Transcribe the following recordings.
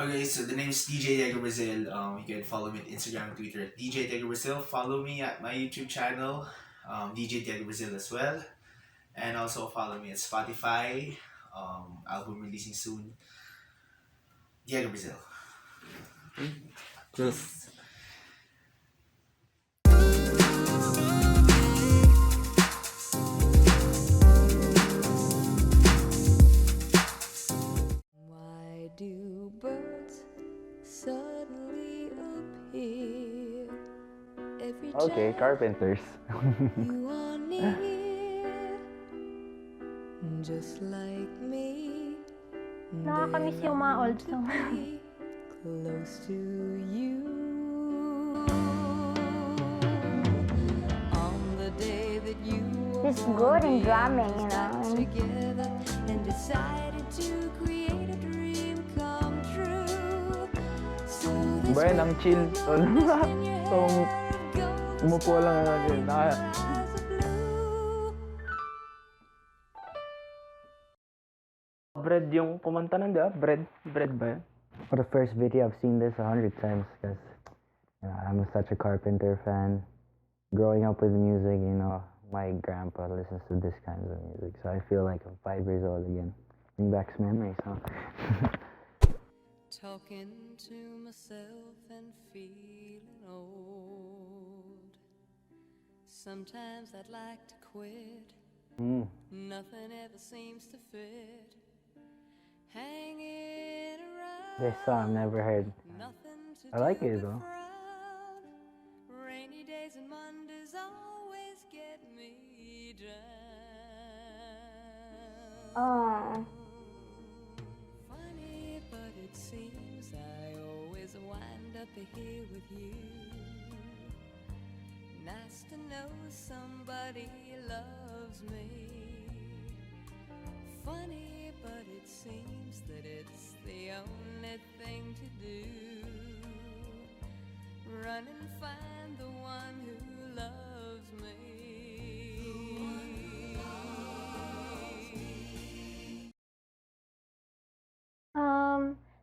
Okay, so the name is DJ Diego Brazil. You can follow me on Instagram and Twitter at DJ Diego Brazil. Follow me at my YouTube channel, DJ Diego Brazil as well. And also follow me at Spotify. Album releasing soon. Diego Brazil. Just Why do birds suddenly appear every Okay, time Carpenters. you are near? Just like me, Nakakamiss yung mga old song. be close to you. On the day that you He's good in drumming, you got know. together and decided to create a dream come true. So this Brian, ang chill. Tol. in your So, head goes umupo lang ako dyan. eyes of blue. Bread yung kumanta nun, di ba? Bread ba yun? For the first video, I've seen this 100 times because I'm such a Carpenter fan. Growing up with music, my grandpa listens to this kind of music, so I feel like I'm 5 years old again. Bring back some memories, huh? Talking to myself and feeling old. Sometimes I'd like to quit. Nothing ever seems to fit. Hanging around. This song, never heard. Nothing to I like do it, but though. frown. Rainy days and Mondays always get me down. Oh. Funny, but it seems I always wind up here with you. Nice to know somebody loves me. Funny, but it seems that it's the only thing to do. Run and find the one who loves me.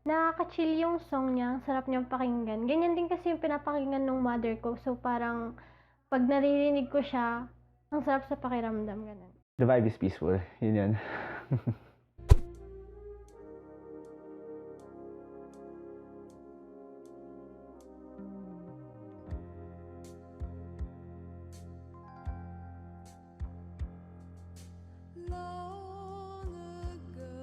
Nakaka-chill yung song niya. Ang sarap niyang pakinggan. Ganyan din kasi yung pinapakinggan ng mother ko. So, parang pag naririnig ko siya, ang sarap sa pakiramdam. Ganun. The vibe is peaceful. Yun yan. Long ago,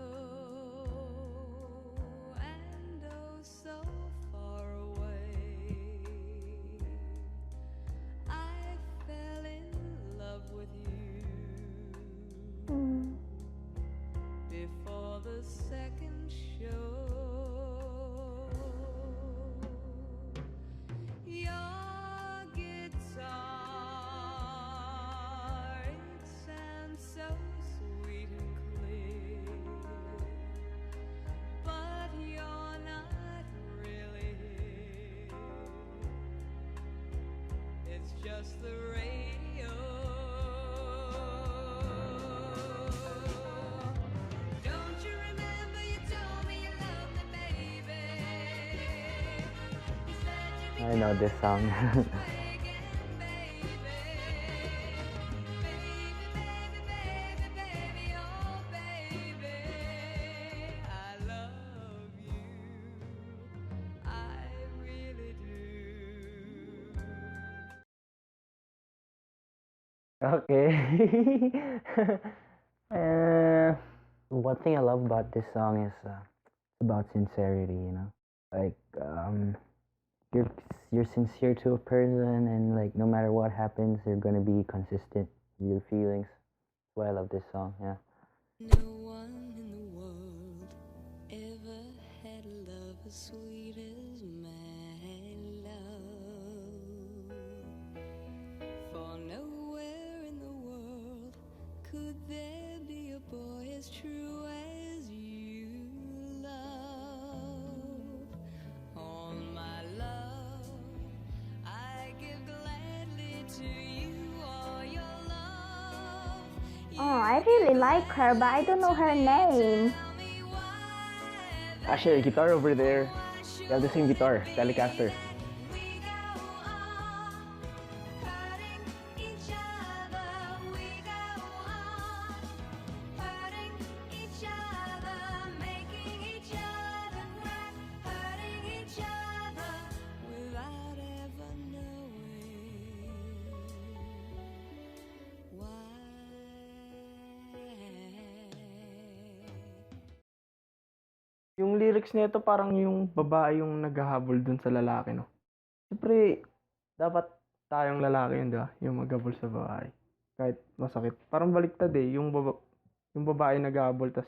and oh so far away, I fell in love with you. Before the second show, your guitar, it sounds so sweet and clear, but you're not really here. It's just the radio. Don't you remember you told me you loved me, baby? You said you'd be I know this song. again, baby. Baby, baby, oh baby, I love you. I really do. Okay. One thing I love about this song is about sincerity, Like, you're sincere to a person, and like no matter what happens, you're gonna be consistent with your feelings. That's why I love this song. Yeah. No one in the world ever had love as sweet as my love. For nowhere in the world could there be a boy as true as you love. All my love I give gladly to you, all your love. Oh, I really like her, but I don't know her name. Actually, the guitar over there They have the same guitar, Telecaster. We go on, hurting each other. We go on, hurting each other, making each other cry, hurting each other without ever knowing why. Yung lyrics nito parang yung babae yung naghahabol dun sa lalaki, no? Siyempre, dapat tayong lalaki yun, di ba? Yung maghabol sa babae. Kahit masakit. Parang baliktad eh. Yung babae naghahabol, tas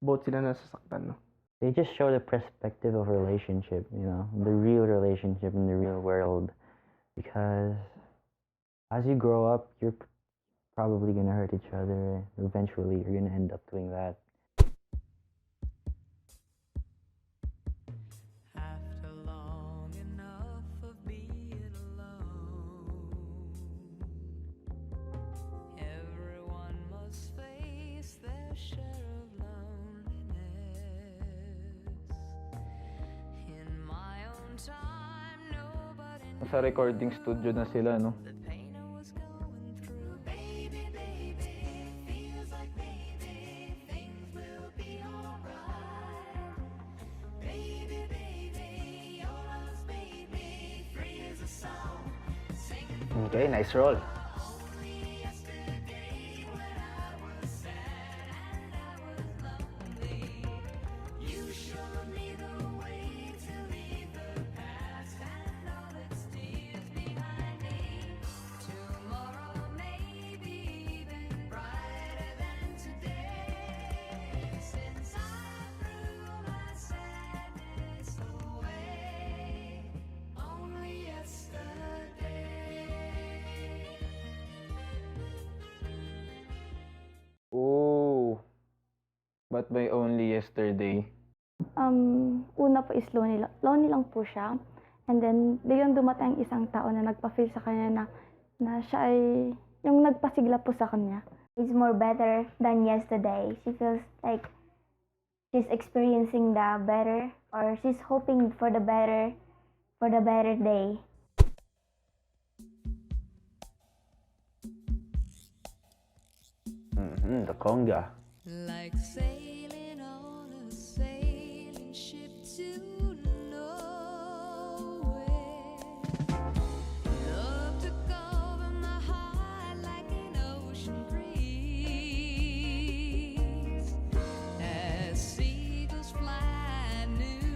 both sila nasasaktan, no? They just show the perspective of relationship, you know, the real relationship in the real world. Because as you grow up, you're probably gonna hurt each other. Eventually, you're gonna end up doing that. After long enough of being alone, everyone must face their share of loneliness. In my own time, nobody knew Sa recording studio na sila, no? the pain I was going through. Baby, baby, feels like maybe things will be alright. Baby, baby, your love's made me free as a song. Singing Okay, nice roll. only yesterday when I was sad and I was lonely. You showed me the way to leave the past and all its tears behind me. Tomorrow may be even brighter than today, since I threw my sadness away only yesterday. Oh, but by only yesterday. Una po is lonely, lonely lang po siya. And then, biglang dumating isang tao na nagpa-feel sa kanya na siya ay, yung nagpasigla po sa kanya. It's more better than yesterday. She feels like she's experiencing the better, or she's hoping for the better day. The conga. Like sailing on a sailing ship to nowhere. Love took over my heart like an ocean breeze. As seagulls fly, I knew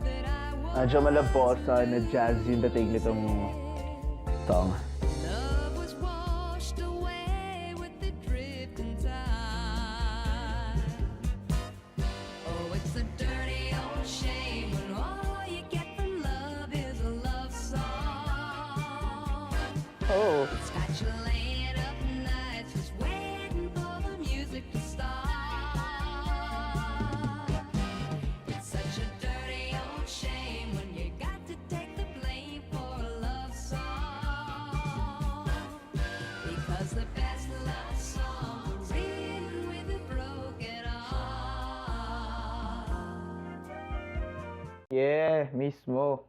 that I was. Medyo malabo sa na-jazz yung dating nitong song. Love was washed away with the drifting tide. Oh, it's a dirty old shame when all you get from love is a love song. Oh, It's got you laying up nights just waiting for the music to start. It's such a dirty old shame when you got to take the blame for a love song. Because the best love songs were written with a broken heart. yeah, mismo.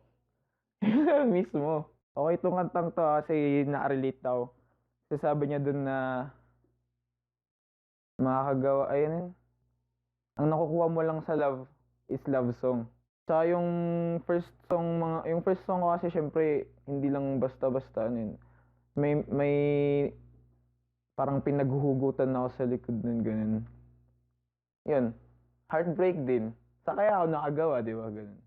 Mismo. Okay, itong kantang to kasi na-relate daw. Kasi sabi niya dun na makakagawa, ayun yun. Ang nakukuha mo lang sa love is love song. Tsaka yung first song ko kasi syempre hindi lang basta-basta ano yun. May parang pinaghuhugutan ako sa likod nun ganun. Yun. Heartbreak din. Sa kaya ako nakagawa, di ba? Ganun.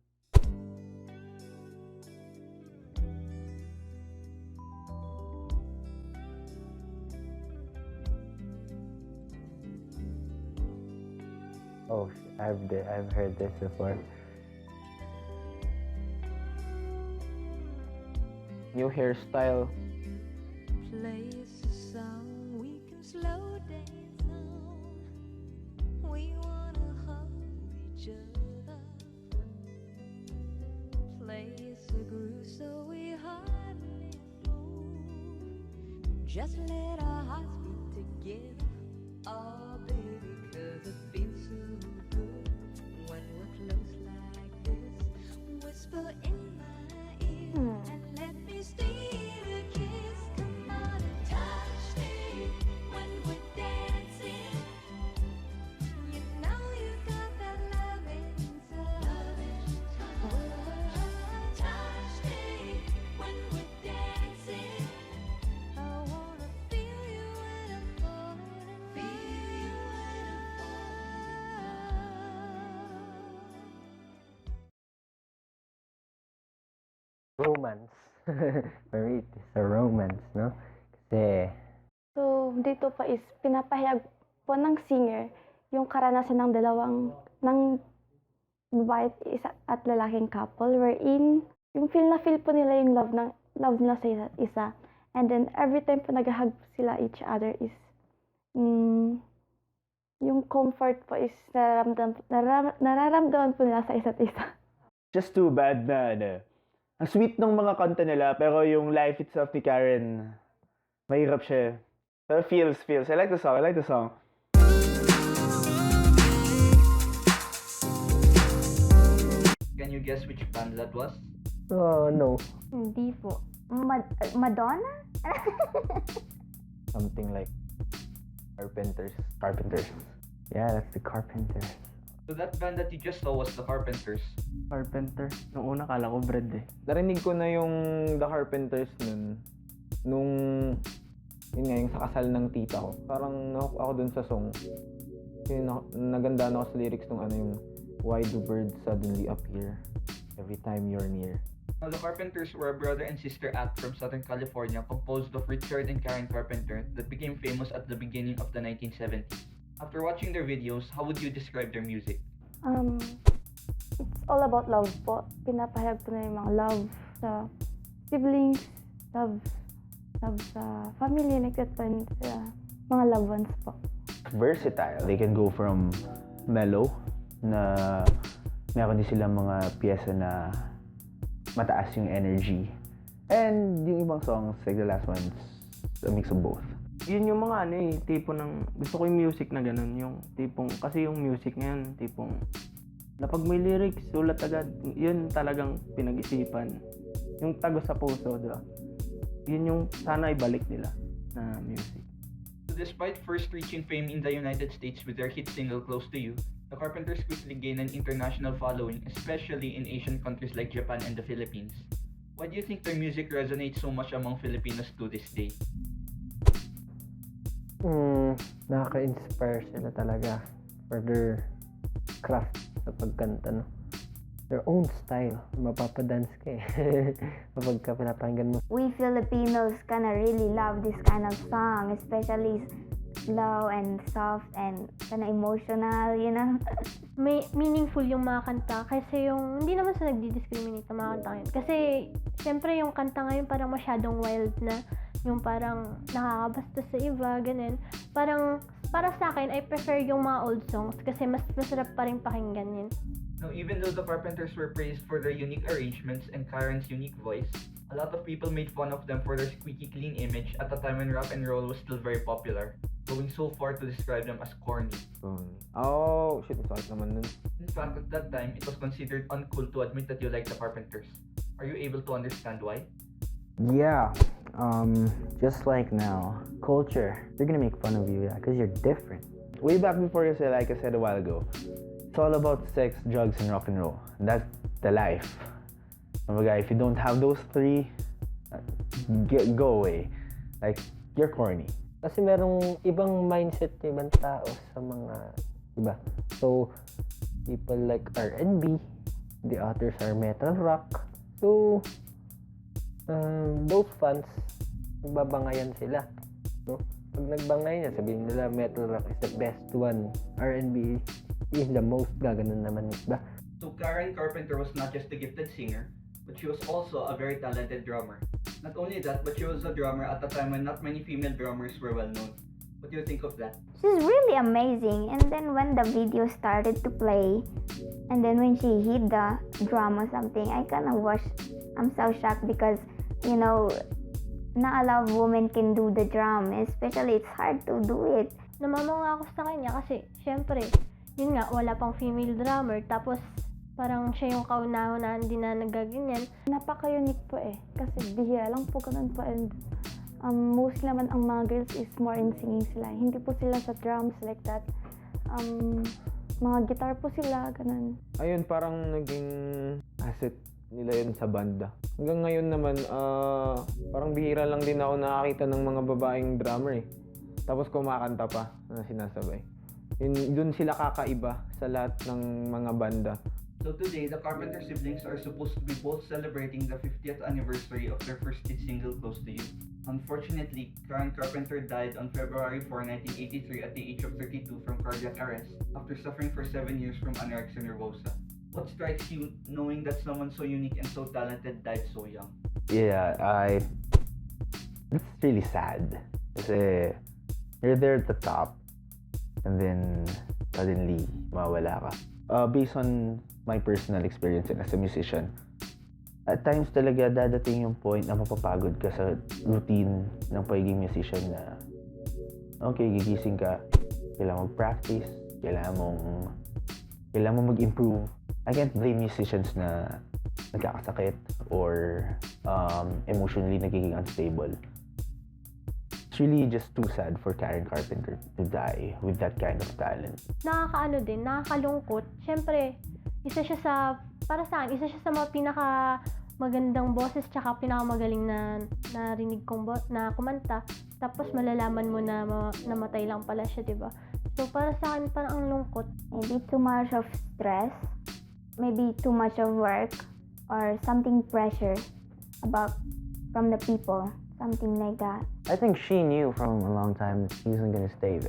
Oh, I've heard this before. New hairstyle. Plays a song we can slow dance on. We wanna hug each other. Plays a groove so we hardly move. Just let our hearts beat together. Oh baby, 'cause it feels so good when we're close like this. whisper in my ear and let me steal a kiss. Come on and touch me when we're dancing. You know you got that loving touch. Touch me when we're dancing. I wanna feel you when I'm falling and feel you when I'm Romance. For me, it is a romance, no? Kasi, So, dito pa is pinapahayag po ng singer yung karanasan ng ng babae at isa at lalaking couple wherein yung feel po nila yung love nila sa isa't isa. And then every time po nag-hug sila each other is yung comfort po is nararamdaman po nila sa isa't isa. Just too bad na ang sweet ng mga kanta nila, pero yung life itself ni Karen, mahirap siya. Pero feels. I like the song. Can you guess which band that was? oh no. Hindi po. Madonna? Something like Carpenters. Yeah, that's the Carpenters. So that band that you just saw was the Carpenters. Carpenter. Nung una, kala ko bread eh. Narinig ko na yung The Carpenters nung yun nga, yung sa kasal ng tita ko. Parang nahook ako dun sa song. Yung naganda ako sa lyrics nung yung Why do birds suddenly appear every time you're near? Now, the Carpenters were a brother and sister act from Southern California composed of Richard and Karen Carpenter that became famous at the beginning of the 1970s. After watching their videos, how would you describe their music? It's all about love po. Pinapahayag po na yung mga love sa siblings, love sa family, like that po, and sa mga loved ones po. Versatile. They can go from mellow na meron din silang mga pyesa na mataas yung energy. And yung ibang songs, like the last one's a mix of both. Yun yung mga tipo ng, gusto ko yung music na ganun, yung tipong, kasi yung music ngayon, tipong, na pag may lyrics, sulat agad, yun talagang pinag-isipan. Yung tago sa puso, diba? Yun yung sana ibalik nila na music. So despite first reaching fame in the United States with their hit single Close to You, the Carpenters quickly gained an international following, especially in Asian countries like Japan and the Philippines. Why do you think their music resonates so much among Filipinos to this day? Nakaka-inspire sila talaga for their craft sa pagkanta, no? Their own style. Mapapadance ka eh. Kapag ka pinapakinggan mo. We Filipinos kinda really love this kind of song, especially slow and soft and kinda emotional, you know? May meaningful yung mga kanta kasi yung hindi naman sa nagdi-discriminate ng mga kanta ngayon. Kasi syempre yung kanta ngayon parang masyadong wild na, yung parang nakakabasta sa iba, ganun. Parang para sa akin, I prefer yung mga old songs kasi mas masarap pa rin pakinggan yun. Now, even though the Carpenters were praised for their unique arrangements and Karen's unique voice, a lot of people made fun of them for their squeaky clean image at a time when rock and roll was still very popular, going so far to describe them as corny. Oh, shit, masakit naman nun. In fact, at that time, it was considered uncool to admit that you like the Carpenters. Are you able to understand why? Yeah. Just like now, culture, they're gonna make fun of you, yeah, because you're different. Way back before you said, like I said a while ago, it's all about sex, drugs, and rock and roll. And that's the life. If you don't have those three, go away. Like, you're corny. Kasi merong ibang mindset yung ibang tao sa mga, diba? So, people like R&B, the others are metal rock. So, those fans, nagbabangayan sila. No? Pag nagbangayan, sabihin nila metal rock is the best one. R&B is the most, gaganon naman, diba? So Karen Carpenter was not just a gifted singer, but she was also a very talented drummer. Not only that, but she was a drummer at a time when not many female drummers were well known. What do you think of that? She's really amazing. And then when the video started to play, and then when she hit the drum or something, I'm so shocked because, you know, not a lot of women can do the drum. Especially, it's hard to do it. Namamanga ako sa kanya kasi syempre, yun nga, wala pang female drummer. Tapos, parang siya yung kauna-unahan din na nagaganyan. Napaka-unique po eh. Kasi bihira lang po ganun po. And mostly naman ang mga girls is more in singing sila. Hindi po sila sa drums like that. Mga guitar po sila, ganun. Ayun, parang naging asset nila yun sa banda. Hanggang ngayon naman, parang bihira lang din ako nakakita ng mga babaeng drummer eh. Tapos kumakanta pa na sinasabay. Dun sila kakaiba sa lahat ng mga banda. So today, the Carpenter siblings are supposed to be both celebrating the 50th anniversary of their first hit single, Close to You. Unfortunately, Karen Carpenter died on February 4, 1983 at the age of 32 from cardiac arrest after suffering for 7 years from anorexia nervosa. What strikes you knowing that someone so unique and so talented died so young? Yeah, it's really sad. Kasi you're there at the top and then suddenly mawala ka. Based on my personal experience as a musician, at times talaga dadating yung point na mapapagod ka sa routine ng pagiging musician na okay, gigising ka, kailangan mag-practice, kailangan mong mag-improve. I can't blame musicians na nagkakasakit or emotionally nagiging unstable. It's really just too sad for Karen Carpenter to die with that kind of talent. Nakakaano din, nakakalungkot. Siyempre, isa siya sa, para sa akin, isa siya sa mga magandang boses tsaka pinakamagaling na narinig kong na kumanta. Tapos malalaman mo na namatay lang pala siya, diba? So, para sa akin, parang ang lungkot. Maybe too much of stress, maybe too much of work, or something pressure from the people, something like that. I think she knew from a long time that she wasn't gonna stay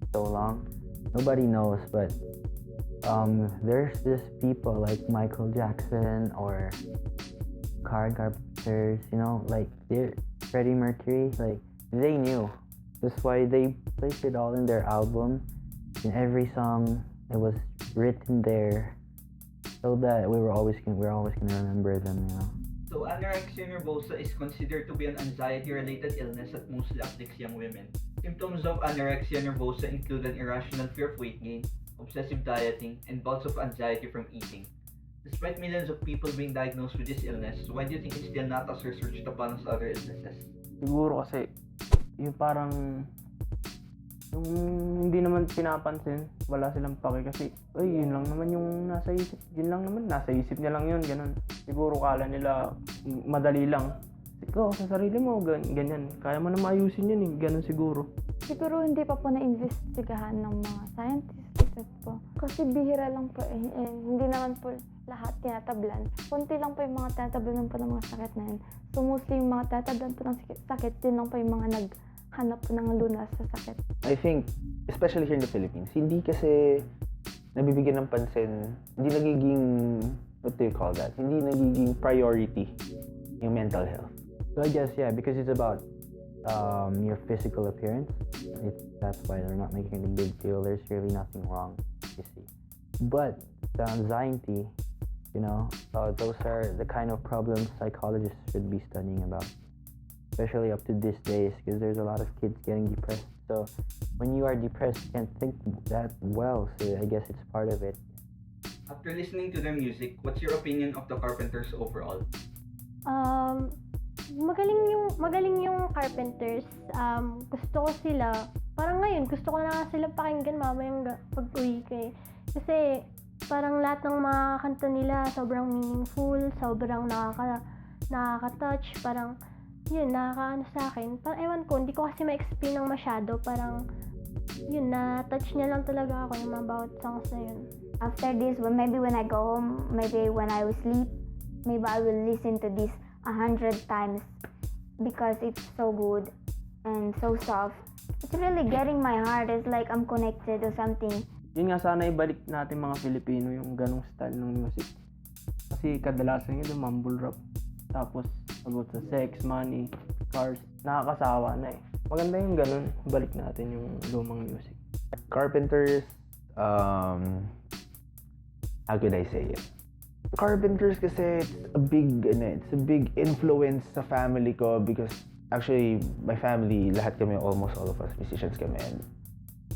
so long. Nobody knows, but there's this people like Michael Jackson or Karen Carpenters, you know, like Freddie Mercury, like they knew. That's why they placed it all in their album. In every song, it was written there, so that we're always gonna remember them, you know. So anorexia nervosa is considered to be an anxiety-related illness that mostly afflicts young women. Symptoms of anorexia nervosa include an irrational fear of weight gain, obsessive dieting, and bouts of anxiety from eating. Despite millions of people being diagnosed with this illness, why do you think it's still not as researched upon as other illnesses? Siguro kasi, yung parang, yung hindi naman pinapansin, wala silang pake kasi, ay, yun lang naman yung nasa isip niya lang yun, ganun. Siguro kala nila, madali lang. Ikaw, sa sarili mo, ganyan. Kaya mo na maayusin yun eh, ganun siguro. Siguro hindi pa po na-investigahan ng mga scientists po. Kasi bihira lang po eh. Hindi naman po lahat tinatablan. Kunti lang po yung mga tinatablan po ng mga sakit na yun. So mostly yung mga tinatablan po ng sakit, yun lang po yung mga naghanap po ng lunas sa sakit. I think, especially here in the Philippines, hindi kasi nabibigyan ng pansin, hindi nagiging, what do you call that? Hindi nagiging priority yung mental health. So I guess, yeah, because it's about your physical appearance. That's why they're not making a big deal. There's really nothing wrong, you see. But the anxiety, you know, those are the kind of problems psychologists should be studying about, especially up to these days, because there's a lot of kids getting depressed. So when you are depressed, you can't think that well. So I guess it's part of it. After listening to their music, what's your opinion of the Carpenters overall? Magaling yung Carpenters. Gusto ko sila. Parang ngayon, gusto ko na sila pakinggan mamayang pag-uwi ko eh. Kasi parang lahat ng mga kanta nila sobrang meaningful, sobrang nakaka-touch, parang yun, nakakaano sa akin. Parang ewan ko, hindi ko kasi ma-explain ng masyado. Parang yun, na-touch niya lang talaga ako yung mga bawat songs na yun. After this, maybe when I go home, maybe when I will sleep, maybe I will listen to this 100 times because it's so good and so soft. It's really getting my heart. It's like I'm connected or something. Yun nga, sana ibalik natin mga Filipino yung ganong style ng music. Kasi kadalasan yun yung mumble rap. Tapos, about sa sex, money, cars, nakakasawa na eh. Maganda yung ganon, balik natin yung lumang music. Carpenters, how could I say it? Carpenters kasi it's a big influence sa family ko because actually my family, lahat kami, almost all of us musicians kami. And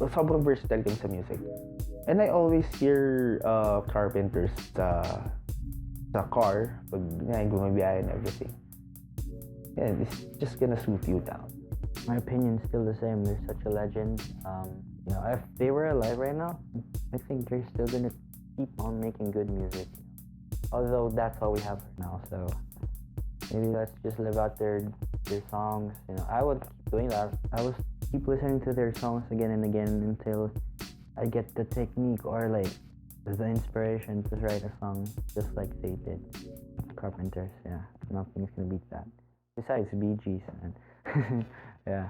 sobrang versatile kami sa music. And I always hear Carpenters sa car pag gumabiyahe and everything. Yeah, it's just gonna suit you down. My opinion's still the same. They're such a legend. You know, if they were alive right now, I think they're still gonna keep on making good music. Although that's all we have right now, so maybe let's just live out their songs. You know, I would keep doing that. I would keep listening to their songs again and again until I get the technique or like the inspiration to write a song just like they did. Carpenters, yeah, nothing's gonna beat that. Besides Bee Gees, man. Yeah.